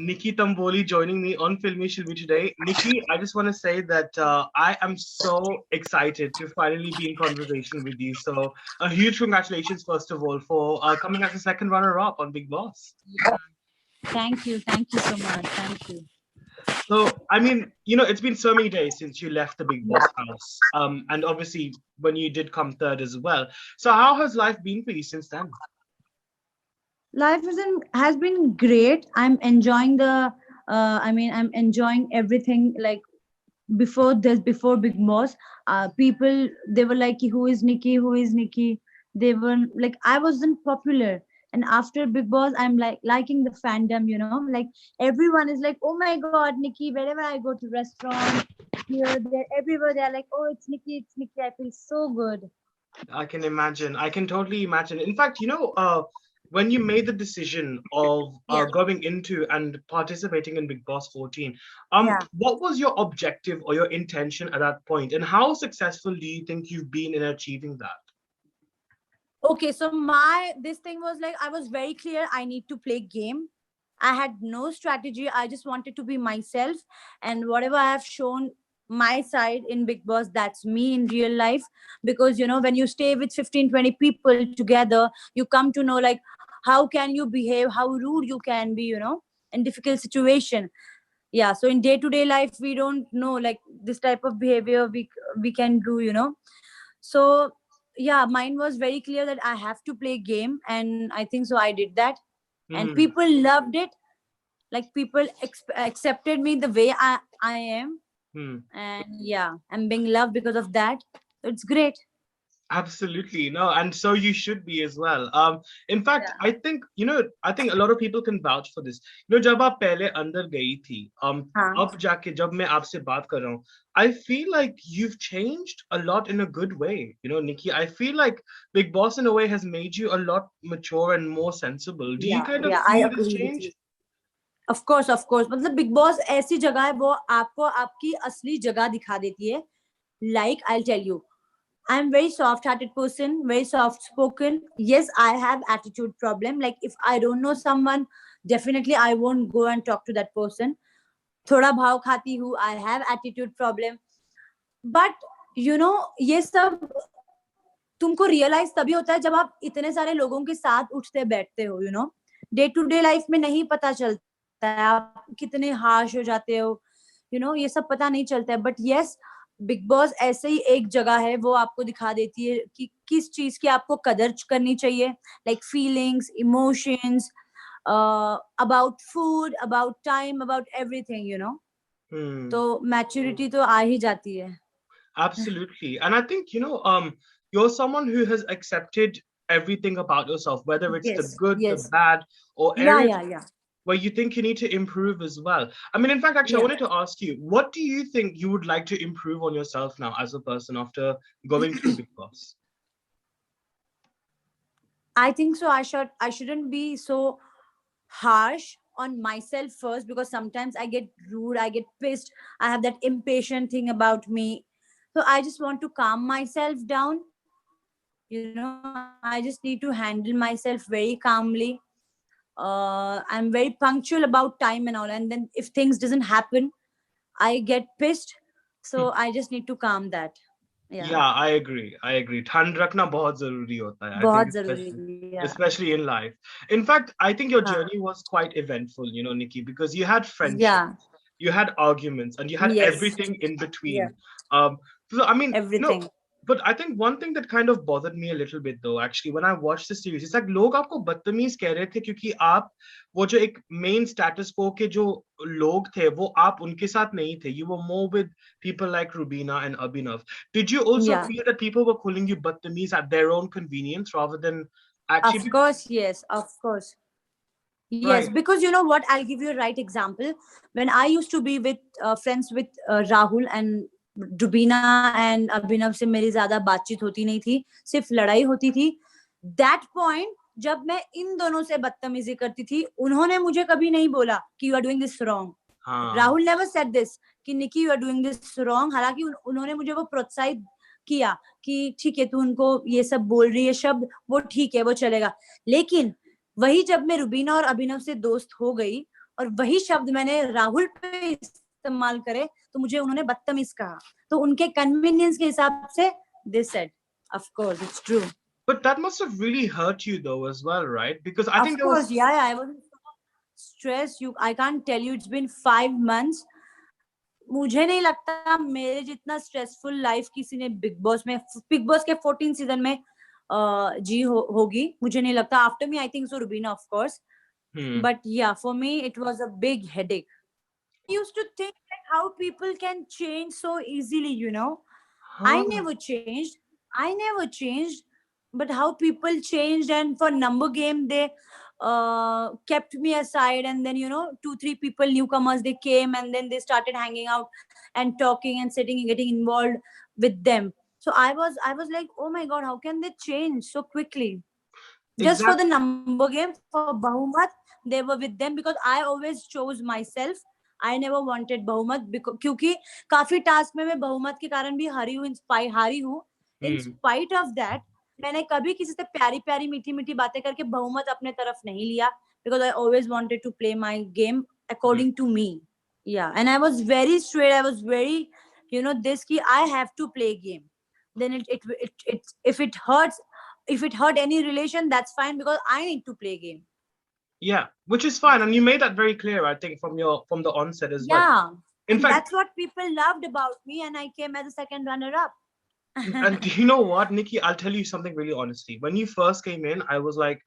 Nikki Tamboli joining me on Filmy Shilby today. Nikki, I just want to say that I am so excited to finally be in conversation with you. So, a huge congratulations, first of all, for coming as a second runner-up on Big Boss. Thank you. Thank you so much. Thank you. So, I mean, it's been so many days since you left the Big Boss house, and obviously when you did come third as well. So, how has life been for you since then? Has been great. I'm enjoying I'm enjoying everything. Like before Big Boss, people, they were like, who is Nikki? Who is Nikki? They were like, I wasn't popular. And after Big Boss, I'm like liking the fandom, like everyone is like, oh my God, Nikki. Wherever I go to restaurant, here, there, everywhere, they're like, oh, it's Nikki, it's Nikki. I feel so good. I can imagine. I can totally imagine. In fact, when you made the decision of Yeah. going into and participating in Big Boss 14, Yeah. what was your objective or your intention at that point, and how successful do you think you've been in achieving that? Okay, so my this thing was like, I was very clear, I need to play game. I had no strategy. I just wanted to be myself, and whatever I have shown my side in Big Boss, that's me in real life. Because when you stay with 15-20 people together, you come to know like how can you behave, how rude you can be, in difficult situation. Yeah, so in day to day life we don't know like this type of behavior we can do, so yeah, mine was very clear that I have to play game, and I think so I did that, and Hmm. people loved it. Like people accepted me the way I am, Hmm. and yeah, I'm being loved because of that. So it's great. Absolutely. No, and so you should be as well. In fact, Yeah. I think a lot of people can vouch for this. जब आप पहले अंदर गई थी, हाँ. अब जाके जब मैं आपसे बात कर रहा हूँ, I feel like you've changed a lot in a good way. Nikki, I feel like Big Boss in a way has made you a lot mature and more sensible. Do you Yeah, kind of yeah, I feel this agree with you. change? Of course, मतलब big boss ऐसी जगह है, वो आपको आपकी असली जगह दिखा देती है. Like, I'll tell you, I'm very soft-hearted person, very soft-spoken. Yes, I have attitude problem. Like if I don't know someone, definitely I won't go and talk to that person. थोड़ा भाव खाती हूँ. I have attitude problem. But ये सब तुमको realise तभी होता है जब आप इतने सारे लोगों के साथ उठते बैठते हो. डे टू डे लाइफ में नहीं पता चलता है आप कितने हार्श हो जाते हो. ये सब पता नहीं चलता है. बट यस, बिग बॉस ऐसे ही एक जगह है, वो आपको दिखा देती है कि किस चीज की आपको कदर करनी चाहिए. Like feelings, emotions, about food, about time, about everything. Hmm. तो मैच्योरिटी तो आ ही जाती है. Absolutely. And I think, you're someone who has accepted everything about yourself, whether it's the Yes, good, the yes. bad, or Yeah, areas yeah, yeah. where you think you need to improve as well. I mean, in fact, actually, I Yeah. wanted to ask you, what do you think you would like to improve on yourself now as a person after going through Big Boss? I think so. I shouldn't be so harsh on myself first, because sometimes I get rude, I get pissed, I have that impatient thing about me. So I just want to calm myself down. I just need to handle myself very calmly. I'm very punctual about time and all, and then if things doesn't happen, I get pissed. So I just need to calm that. Yeah. Yeah, I agree. I agree. ठंड रखना बहुत जरूरी होता है. I think बहुत जरूरी especially है. especially in life. In fact, I think your हाँ. journey was quite eventful, Nikki, because you had friendship, Yeah. you had arguments, and you had Yes. everything in Yeah. between. So I mean, Everything. but I think one thing that kind of bothered me a little bit though, actually, when I watched the series, it's like लोग आपको बदतमीज कह रहे थे क्योंकि आप वो जो एक main status quo के जो लोग थे वो आप उनके साथ नहीं थे. You were more with people like Rubina and Abhinav. Did you also Yeah. feel that people were calling you badtameez at their own convenience rather than Of actually? course, yes, of course. Yes, Right. because you know what? I'll give you a right example. When I used to be with friends with Rahul and Rubina and Abhinav, से मेरी ज्यादा बातचीत होती नहीं थी, सिर्फ लड़ाई होती थी. That point, जब मैं इन दोनों से बदतमीजी करती थी, उन्होंने मुझे कभी नहीं बोला कि you are doing this wrong. हाँ. राहुल never said this कि निकी you are doing this wrong. हालांकि उन्होंने मुझे वो प्रोत्साहित किया कि ठीक है, तू उनको ये सब बोल रही है शब्द, वो ठीक है, वो चलेगा. लेकिन वही जब मैं रुबीना और अभिनव से दोस्त हो गई, और वही शब्द मैंने राहुल पे इस्तेमाल करे तो मुझे उन्होंने बदतमीज कहा. तो उनके कन्वीनियंस के हिसाब से they said, of course it's true. But that must have really hurt you though as well, right? Because I Of think there course, was. yeah, I was stressed. I can't tell you, it's been 5 months. मुझे नहीं लगता मेरे जितना stressful life किसी ने big boss के 14 season में जी होगी. मुझे नहीं लगता. After me I think so Rubina of course. But yeah for me it was a big headache. I used to think like how people can change so easily, you know. I never changed, but how people changed, and for number game they kept me aside, and then 2-3 people, newcomers, they came and then they started hanging out and talking and sitting and getting involved with them. So I was like, oh my god, how can they change so quickly? Just for the Exactly. number game, for Bahumat, they were with them because I always chose myself. I never wanted बहुमत क्योंकि काफी task में मैं बहुमत के कारण भी हारी हूँ. इन स्पाइट ऑफ दैट मैंने कभी किसी से प्यारी प्यारी मीठी मीठी बातें करके बहुमत अपने तरफ नहीं लिया. Because I always wanted to play my game according to me. Yeah and I was very straight. I was very this कि I have to play game. then if it hurt any relation, that's fine because I need to play game. Yeah, which is fine, and you made that very clear, I think, from the onset as well. Yeah, In and fact, that's what people loved about me, and I came as a second runner-up. and do you know what, Nikki? I'll tell you something really honestly. When you first came in, I was like,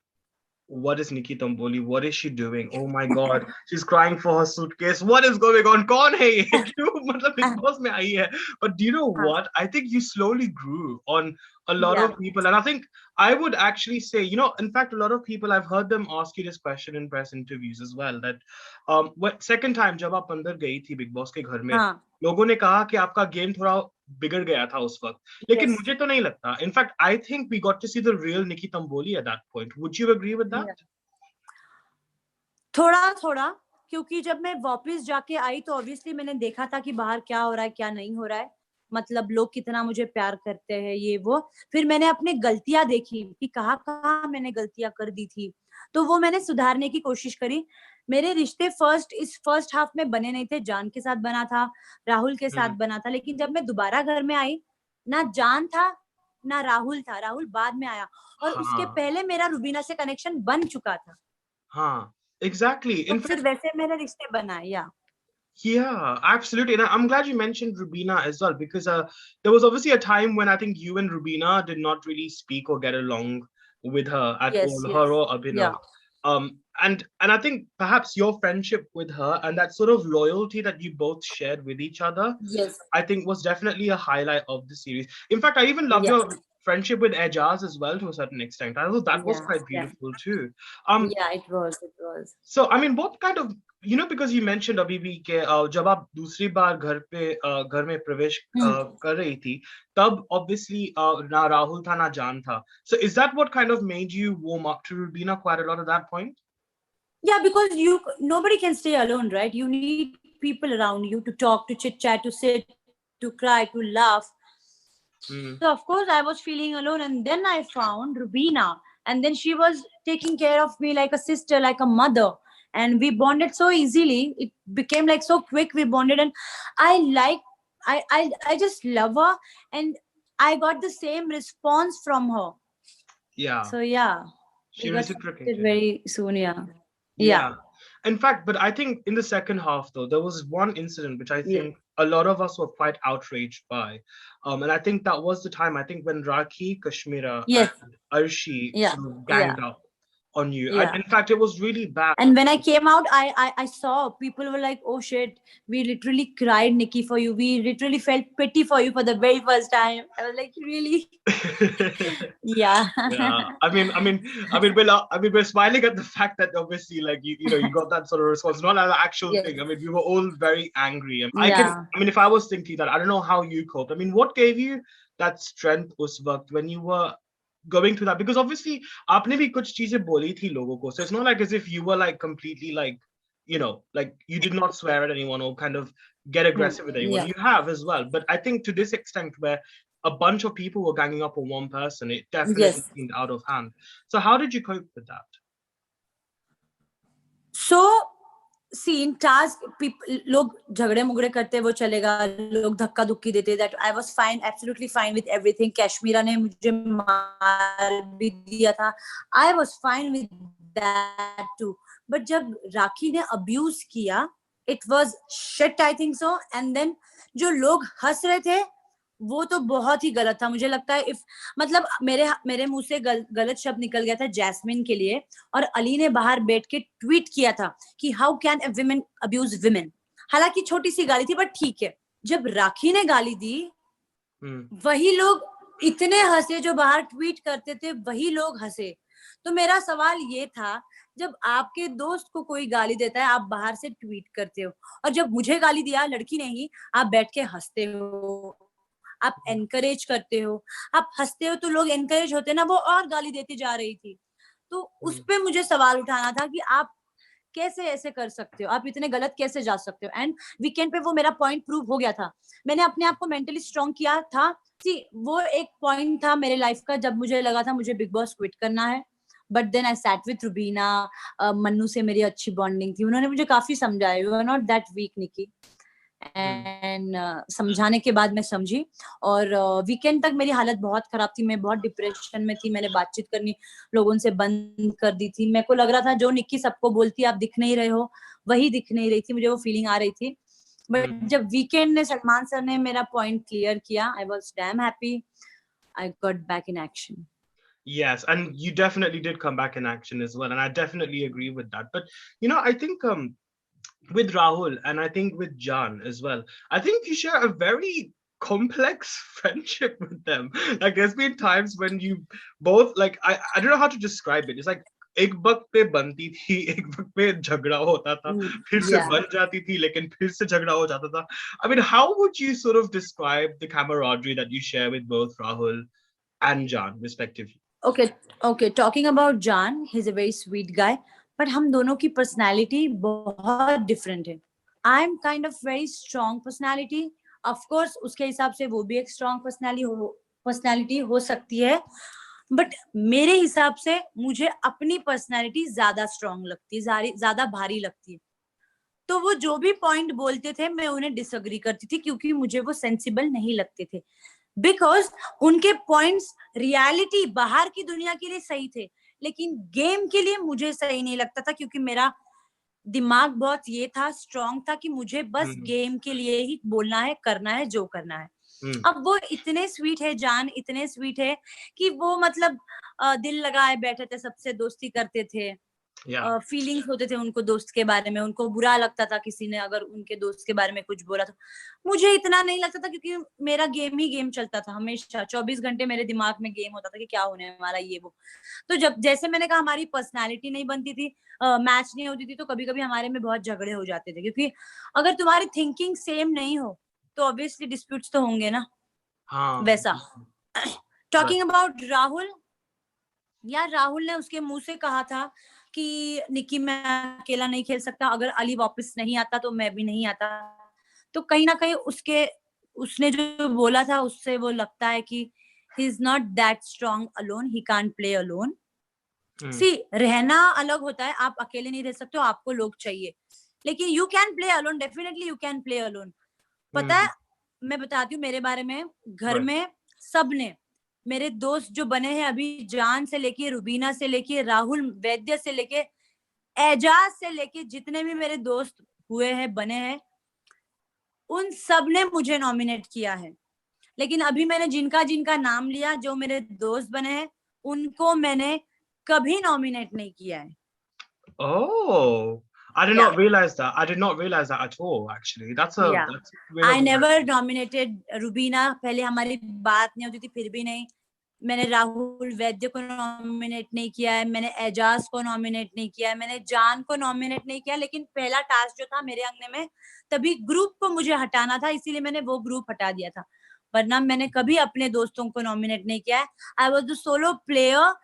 what is Nikki Tamboli? What is she doing? Oh my god, she's crying for her suitcase. What is going on? Kaun hai ye? Kyun matlab Big Boss mein aayi hai? But do you know what? I think you slowly grew on a lot of people, and I think I would actually say, in fact, a lot of people, I've heard them ask you this question in press interviews as well, that what second time जब आप अंदर गई थी Big Boss के घर में, लोगों ने कहा कि आपका गेम थोड़ा बिगड़ गया था उस वक्त. लेकिन मुझे तो नहीं लगता. In fact, I think we got to see the real Nikki Tamboli at that point. Would you agree with that? थोड़ा क्योंकि जब मैं वापस जाके आई तो ऑब्वियसली मैंने देखा था कि बाहर क्या हो रहा है, क्या नहीं हो रहा है. मतलब लोग कितना मुझे प्यार करते हैं, ये वो. फिर मैंने अपने गलतियां देखी कि कहाँ मैंने गलतियां कर दी थी, तो वो मैंने सुधारने की कोशिश करी. मेरे रिश्ते इस फर्स्ट हाफ में बने नहीं थे. जान के साथ बना था, राहुल के साथ बना था, लेकिन जब मैं दोबारा घर में आई, ना जान था ना राहुल था. राहुल बाद में आया, और उसके पहले मेरा रुबीना से कनेक्शन बन चुका था. हाँ, exactly. तो फिर वैसे मेरे रिश्ते बनाए. Yeah, absolutely. And I'm glad you mentioned Rubina as well, because there was obviously a time when I think you and Rubina did not really speak or get along with her at all, her or Abhinav. And I think perhaps your friendship with her and that sort of loyalty that you both shared with each other, I think was definitely a highlight of the series. In fact, I even loved your friendship with Ejaz as well to a certain extent. I thought that was quite beautiful too. Yeah, it was. So, I mean, what kind of, because you mentioned अभी भी कि जब आप दूसरी बार घर में प्रवेश कर रही थी, तब obviously ना राहुल था ना जान था. So is that what kind of made you warm up to Rubina quite a lot at that point? Yeah, because nobody can stay alone, right? You need people around you to talk, to chit chat, to sit, to cry, to laugh. So of course I was feeling alone, and then I found Rubina, and then she was taking care of me like a sister, like a mother, and we bonded so easily. It became like so quick. We bonded, and I just love her, and I got the same response from her. Yeah. So yeah, she reciprocated very soon. Yeah. In fact, but I think in the second half, though, there was one incident which I think a lot of us were quite outraged by. And I think that was the time, I think, when Rakhi, Kashmira, and Arshi sort of ganged up on you. And in fact, it was really bad. And when I came out, I saw people were like, oh shit, we literally cried, Nikki, for you. We literally felt pity for you for the very first time. I was like, really? Yeah. I mean, we're smiling at the fact that obviously, like you got that sort of response, not an actual thing. I mean, we were all very angry, and if I was thinking that, I don't know how you coped. I mean, what gave you that strength us waqt when you were going through that? Because obviously, aapne bhi kuch cheezein boli thi logon ko, so it's not like as if you were like completely like, like you did not swear at anyone or kind of get aggressive with anyone. You have as well, but I think to this extent where a bunch of people were ganging up on one person, it definitely seemed out of hand. So how did you cope with that? So see in task लोग झगड़े मुगड़े करते वो चलेगा, लोग धक्का धुक्की देते, that I was fine, absolutely fine with everything. Kashmera ने मुझे मार भी दिया था, I was fine with that too. But जब राखी ने अब्यूज किया, it was shit, I think so. And then जो लोग हंस रहे थे वो तो बहुत ही गलत था। मुझे लगता है इफ मतलब मेरे मुंह से गलत शब्द निकल गया था जैस्मिन के लिए, और अली ने बाहर बैठ के ट्वीट किया था कि how can a women abuse women. हालांकि छोटी सी गाली थी बट ठीक है। जब राखी ने गाली दी, वही लोग इतने हंसे, जो बाहर ट्वीट करते थे वही लोग हंसे। तो मेरा सवाल ये था, जब आपके दोस्त को कोई गाली देता है आप बाहर से ट्वीट करते हो, और जब मुझे गाली दिया लड़की ने ही, आप बैठ के हंसते हो, आप एनकरेज करते हो। आप हंसते हो तो लोग एनकरेज होते ना, वो और गाली देती जा रही थी। तो उस पे मुझे सवाल उठाना था कि आप कैसे ऐसे कर सकते हो, आप इतने गलत कैसे जा सकते हो। एंड वीकेंड पे वो मेरा पॉइंट प्रूव हो गया था। मैंने अपने आप को मेंटली स्ट्रॉन्ग किया था। सी वो एक पॉइंट था मेरे लाइफ का जब मुझे लगा था मुझे बिग बॉस क्विट करना है। But then I sat with Rubina, Mannu से मेरी अच्छी बॉन्डिंग थी, उन्होंने मुझे काफी समझाया, you are not that weak Nikki. And समझाने के बाद मैं समझी। और वीकेंड तक मेरी हालत बहुत खराब थी, मैं बहुत डिप्रेशन में थी, मैंने बातचीत करनी लोगों से बंद कर दी थी। मेरे को लग रहा था जो निक्की सबको बोलती आप दिख नहीं रहे हो, वही दिख नहीं रही थी, मुझे वो फीलिंग आ रही थी। बट जब वीकेंड ने, सलमान सर ने मेरा पॉइंट क्लियर किया, I was dam happy, I got back in action. Yes, and you definitely did come back in action as well, and I definitely agree with that. But I think with Rahul and I think with Jan as well, I think you share a very complex friendship with them. Like there's been times when you both like I don't know how to describe it. It's like एक वक्त पे बनती थी, एक वक्त पे झगड़ा होता था, फिर से बन जाती थी, लेकिन फिर से झगड़ा हो जाता था. I mean, how would you sort of describe the camaraderie that you share with both Rahul and Jan, respectively? Okay, talking about Jaan, he is a very sweet guy, but हम दोनों की पर्सनैलिटी बहुत डिफरेंट है। I am kind of very strong personality, of course उसके हिसाब से वो भी एक स्ट्रॉन्ग पर्सनैलिटी हो सकती है, बट मेरे हिसाब से मुझे अपनी पर्सनैलिटी ज्यादा स्ट्रॉन्ग लगती है, ज्यादा भारी लगती है। तो वो जो भी पॉइंट बोलते थे मैं उन्हें डिसअग्री करती थी, क्योंकि मुझे वो सेंसिबल नहीं लगते थे। बिकॉज उनके पॉइंट्स रियलिटी बाहर की दुनिया के लिए सही थे, लेकिन गेम के लिए मुझे सही नहीं लगता था, क्योंकि मेरा दिमाग बहुत ये था, स्ट्रॉन्ग था कि मुझे बस गेम के लिए ही बोलना है, करना है जो करना है। अब वो इतने स्वीट है, जान इतने स्वीट है कि वो मतलब दिल लगाए बैठे थे, सबसे दोस्ती करते थे। फीलिंग्स होते थे उनको दोस्त के बारे में, उनको बुरा लगता था किसी ने अगर उनके दोस्त के बारे में कुछ बोला तो मुझे इतना नहीं लगता था, क्योंकि मेरा गेम ही गेम चलता था हमेशा, 24 घंटे मेरे दिमाग में गेम होता था कि क्या होने वाला ये वो। तो जब जैसे मैंने कहा हमारी पर्सनैलिटी नहीं बनती थी, मैच नहीं होती थी, तो कभी कभी हमारे में बहुत झगड़े हो जाते थे, क्योंकि अगर तुम्हारी थिंकिंग सेम नहीं हो तो ऑब्वियसली डिस्प्यूट्स तो होंगे ना। वैसा टॉकिंग अबाउट राहुल, यार राहुल ने उसके मुंह से कहा था कि निकी मैं अकेला नहीं खेल सकता, अगर अली वापस नहीं आता तो मैं भी नहीं आता। तो कहीं ना कहीं उसने जो बोला था उससे वो लगता है कि he is not that strong alone, he can't play alone. See रहना अलग होता है, आप अकेले नहीं रह सकते हो, आपको लोग चाहिए, लेकिन you can play alone, definitely you can play alone. पता है, मैं बताती हूँ मेरे बारे में, घर में सबने, मेरे दोस्त जो बने हैं अभी, जान से लेके, रुबीना से लेके, राहुल वैद्य से लेके, एजाज से लेके, जितने भी मेरे दोस्त हुए हैं बने हैं, उन सब ने मुझे नॉमिनेट किया है। लेकिन अभी मैंने जिनका जिनका नाम लिया, जो मेरे दोस्त बने हैं, उनको मैंने कभी नॉमिनेट नहीं किया है। Oh, I did not realize that. I did not realize that at all, actually. That's I never nominated Rubina, पहले हमारी बात नहीं होती थी फिर भी नहीं। मैंने राहुल वैद्य को नॉमिनेट नहीं किया है, मैंने एजाज को नॉमिनेट नहीं किया है, मैंने जान को नॉमिनेट नहीं किया, लेकिन पहला टास्क जो था मेरे अंगने में, तभी ग्रुप को मुझे हटाना था, इसीलिए मैंने वो ग्रुप हटा दिया था, वरना मैंने कभी अपने दोस्तों को नॉमिनेट नहीं किया है। I was the solo player,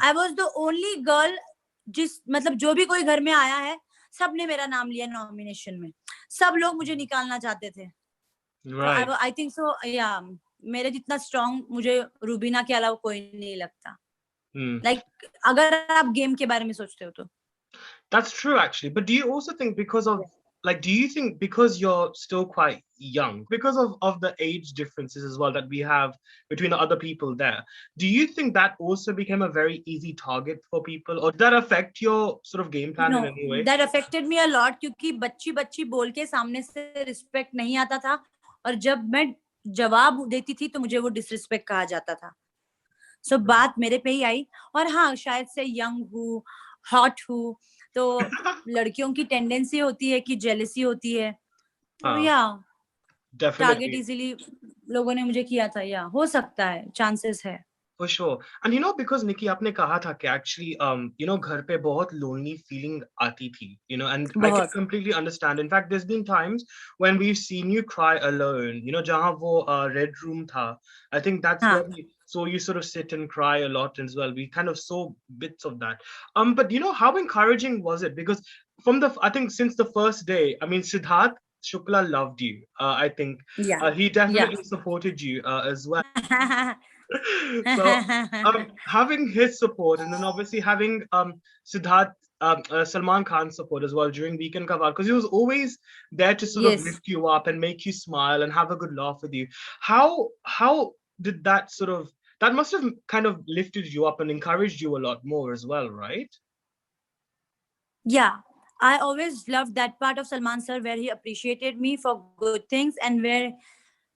I was the only girl, मतलब जो भी कोई घर में आया है सबने मेरा नाम लिया नॉमिनेशन में, सब लोग मुझे निकालना चाहते थे। आई थिंक सो, या मेरे जितना स्ट्रॉन्ग मुझे रुबीना के अलावा कोई नहीं लगता। लाइक अगर आप गेम के बारे में सोचते हो तो That's true, actually. But do you also think because of like, do you think because you're still quite young, because of the age differences as well that we have between the other people there, do you think that also became a very easy target for people, or did that affect your sort of game plan no, in any way? That affected me a lot, क्योंकि बच्ची बच्ची बोल के सामने से respect नहीं आता था, और जब मैं जवाब देती थी तो मुझे वो डिसरिस्पेक्ट कहा जाता था. सो बात मेरे पे ही आई. और हाँ, शायद से यंग हूँ, हॉट हूँ, तो लड़कियों की टेंडेंसी होती है कि जेलसी होती है, तो हाँ, या टारगेट definitely. इजीली लोगों ने मुझे किया था. या हो सकता है, चांसेस है. For sure. And you know, because Nikki, आपने कहा था कि actually, you know, घर पे बहुत lonely feeling आती थी, you know, and I can बहुत. completely understand. In fact, there's been times when we've seen you cry alone, you know, जहाँ वो red room था. I think that's हाँ. where we saw you sort of sit and cry a lot as well. We kind of saw bits of that. But you know, how encouraging was it? Because from I think since the first day, I mean, Siddharth Shukla loved you. I think या. he या. definitely supported you as well. So having his support, and then obviously having Siddharth Salman Khan's support as well during Weekend Kawar, because he was always there to sort of Yes. lift you up and make you smile and have a good laugh with you. How did that sort of, that must have kind of lifted you up and encouraged you a lot more as well, right? Yeah, I always loved that part of Salman sir where he appreciated me for good things, and where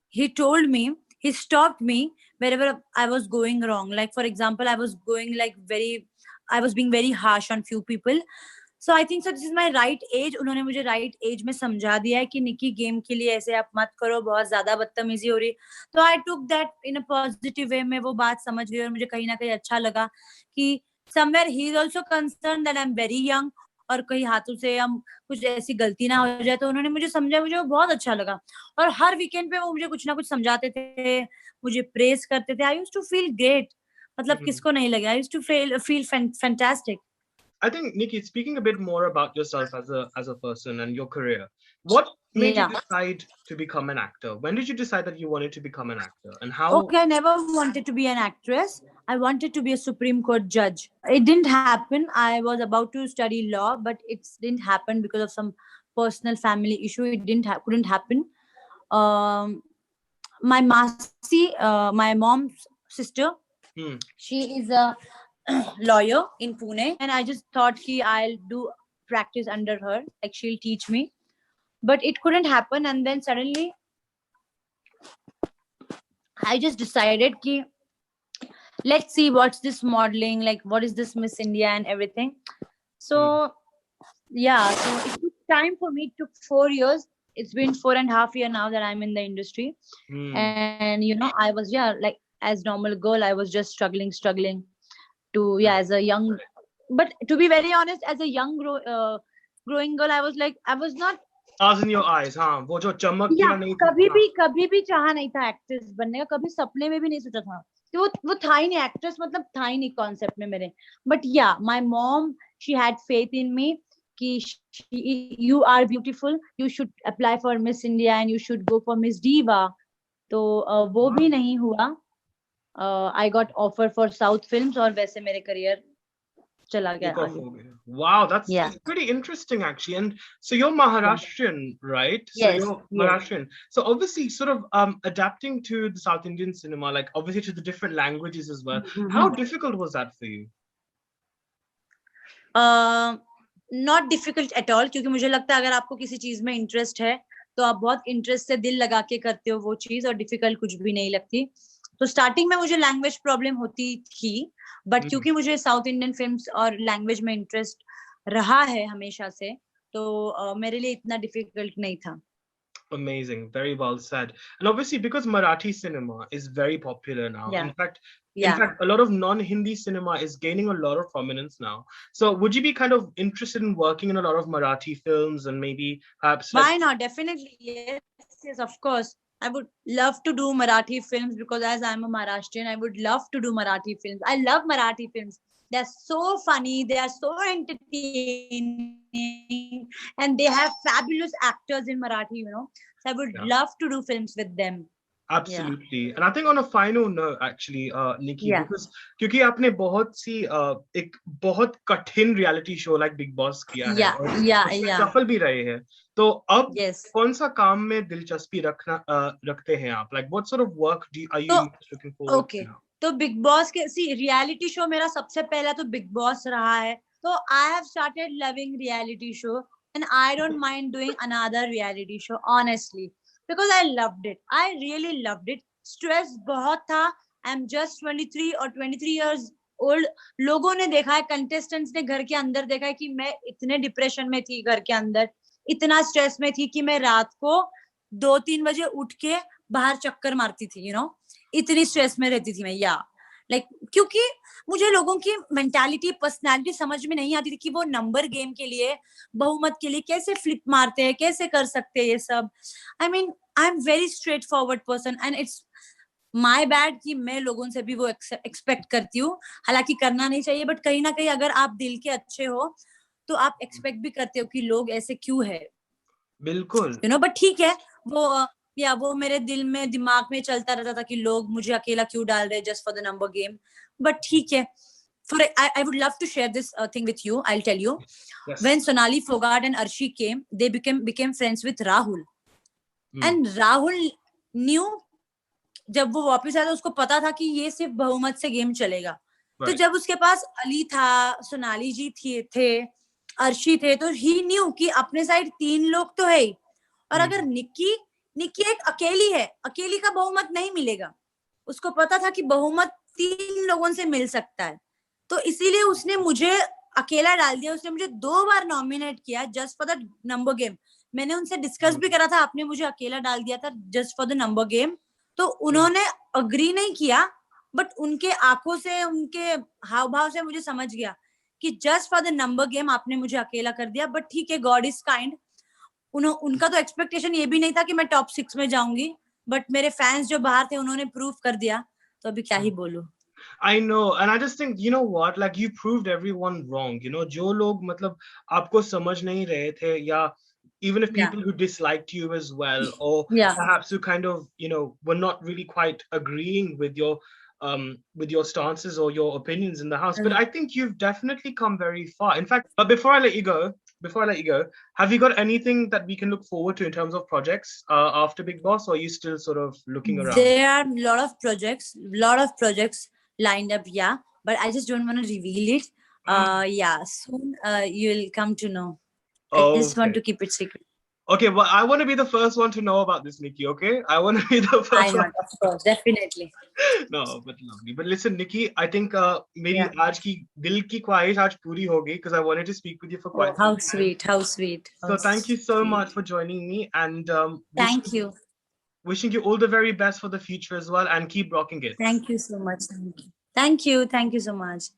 he told me, he stopped me wherever I was going wrong. Like, for example, I was going like I was being very harsh on few people. So I think so this is my right age. उन्होंने मुझे right age में समझा दिया है कि निकी game के लिए ऐसे आप मत करो, बहुत ज्यादा बदतमीजी हो रही. तो I took that in a positive way. मैं वो बात समझ गई और मुझे कहीं ना कहीं अच्छा लगा कि somewhere he is also concerned that I'm very young, और कहीं हाथों से हम कुछ ऐसी गलती ना हो जाए. तो उन्होंने मुझे समझा, मुझे वो बहुत अच्छा लगा. और हर वीकेंड पे वो मुझे कुछ ना कुछ समझाते थे, मुझे प्रेज करते थे. I used to feel great. मतलब Mhm. किसको नहीं लगे. I used to feel fantastic. I think Nikki, speaking a bit more about yourself as a person and your career, what made you या. decide to become an actor? When did you decide that you wanted to become an actor, and how? Okay, I never wanted to be an actress. I wanted to be a Supreme Court judge. It didn't happen. I was about to study law, but it didn't happen because of some personal family issue. It couldn't happen. Um, my Masi, my mom's sister, Hmm. she is a lawyer in Pune, and I just thought ki I'll do practice under her, like she'll teach me. But it couldn't happen, and then suddenly I just decided ki let's see what's this modeling, like what is this Miss India and everything. Hmm. So yeah, so it took time for me. It took 4 years. It's been 4.5 years now that I'm in the industry. Hmm. And I was, yeah, like as normal girl, I was just struggling to, yeah, Right. as a young, but to be very honest, as a young growing girl, I was not. Stars in your eyes, हाँ वो जो चमक या या नहीं थी हाँ. कभी भी चाहा नहीं था एक्ट्रेस बनने का. कभी सपने में भी नहीं सोचा था. तो वो था ही नहीं. एक्ट्रेस मतलब था ही नहीं कॉन्सेप्ट में मेरे. But yeah my mom, she had faith in me कि you are beautiful, you should apply for Miss India and you should go for Miss Diva. तो वो भी Wow. नहीं हुआ. I got offer for south films, और वैसे मेरे career चला गया Take off आगे. हो गया. Wow, that's या. it's pretty interesting actually. And so you're Maharashtrian, right? So yes. you're yes. Maharashtrian. So obviously, sort of adapting to the South Indian cinema, like obviously to the different languages as well. How difficult was that for you? Not difficult at all, क्योंकि मुझे लगता है अगर आपको किसी चीज में interest है तो आप बहुत इंटरेस्ट से दिल लगा के करते हो वो चीज, और डिफिकल्ट कुछ भी नहीं लगती. तो स्टार्टिंग में मुझे लैंग्वेज प्रॉब्लम होती थी, बट Hmm. क्योंकि मुझे साउथ इंडियन फिल्म्स और लैंग्वेज में इंटरेस्ट रहा है हमेशा से, तो मेरे लिए इतना डिफिकल्ट नहीं था. Amazing, very well said. And obviously, because Marathi cinema is very popular now, या. in या. fact, a lot of non-Hindi cinema is gaining a lot of prominence now. So, would you be kind of interested in working in a lot of Marathi films and maybe perhaps like? Why not? Definitely, yes, yes, of course. I would love to do Marathi films because as I'm a Maharashtrian, I would love to do Marathi films. I love Marathi films. They're so funny, they are so entertaining, and they have fabulous actors in Marathi. So I would Yeah. love to do films with them. Absolutely. And I think on a final note, actually, Nikki, Yeah. because क्योंकि आपने बहुत सी एक बहुत कठिन reality show like big boss किया है और उसमें सफल भी रहे हैं, तो अब Yes. कौन सा काम में दिलचस्पी रखते हैं आप? Like what sort of work are you most looking forward to now? तो बिग बॉस के रियलिटी शो मेरा सबसे पहला तो बिग बॉस रहा है, तो I have started loving reality show and I don't mind doing another reality show honestly, because I loved it, I really loved it. Stress बहुत था. आई एम जस्ट 23 और 23 इयर्स ओल्ड. लोगों ने देखा है, कंटेस्टेंट्स ने घर के अंदर देखा है कि मैं इतने डिप्रेशन में थी, घर के अंदर इतना स्ट्रेस में थी कि मैं रात को 2-3 बजे उठ के बाहर चक्कर मारती थी, यू नो, इतनी स्ट्रेस में रहती थी मैं. या लाइक क्योंकि मुझे लोगों की मेंटालिटी, पर्सनालिटी समझ में नहीं आती थी कि वो नंबर गेम के लिए, बहुमत के लिए कैसे फ्लिप मारते हैं, कैसे कर सकते हैं ये सब. I mean I am very straight forward person and it's my bad कि मैं लोगों से भी वो एक्सपेक्ट करती हूँ. हालांकि करना नहीं चाहिए, बट कहीं ना कहीं अगर आप दिल के अच्छे हो तो आप एक्सपेक्ट भी करते हो कि लोग ऐसे क्यों है. बिल्कुल. यू नो, बट ठीक है, वो मेरे दिल में, दिमाग में चलता रहता था कि लोग मुझे अकेला क्यों डाल रहे just for the number game. But ठीक है. I would love to share this thing with you. I'll tell you. Yes. When Sonali Fogart and Arshi came, they became friends with Rahul. And Rahul knew, जब वो वापस आया तो उसको पता था कि ये सिर्फ बहुमत से गेम चलेगा. तो जब उसके पास अली था, सोनाली जी थे, अर्शी थे, तो ही न्यू कि अपने साइड 3 लोग तो है ही, और अगर निक्की एक अकेली है, अकेली का बहुमत नहीं मिलेगा. उसको पता था कि बहुमत 3 लोगों से मिल सकता है, तो इसीलिए उसने मुझे अकेला डाल दिया. उसने मुझे 2 बार नॉमिनेट किया just for the number game. मैंने उनसे डिस्कस भी करा था, आपने मुझे अकेला डाल दिया था just for the number game, तो उन्होंने अग्री नहीं किया. बट उनके आंखों से, उनके हाव भाव से मुझे समझ गया कि just for the number game आपने मुझे अकेला कर दिया. बट ठीक है, गॉड इज काइंड. उनका तो एक्सपेक्टेशन ये भी नहीं था कि मैं टॉप 6 में जाऊंगी, बट मेरे फैंस जो बाहर थे उन्होंने प्रूव कर दिया, तो अभी क्या ही बोलूं. I know, and I just think, you know what, like you proved everyone wrong. You know, जो लोग मतलब आपको समझ नहीं रहे थे, या even if people who disliked you as well, or perhaps who kind of, you know, were not really quite agreeing with your stances or your opinions in the house. But I think you've definitely come very far. In fact, but before I let you go, have you got anything that we can look forward to in terms of projects after Big Boss, or are you still sort of looking around? There are a lot of projects lined up, but I just don't want to reveal it. Soon you'll come to know. I just want to keep it secret. Okay, well, I want to be the first one to know about this, Nikki, okay? I want to be the first one. Of course, definitely. No, but lovely. But listen, Nikki, I think मेरी आज की दिल की ख्वाहिश आज पूरी हो गई, because I wanted to speak with you for quite some time. How sweet. So thank you so much for joining me, and thank you. Wishing you all the very best for the future as well, and keep rocking it. Thank you so much. Thank you so much.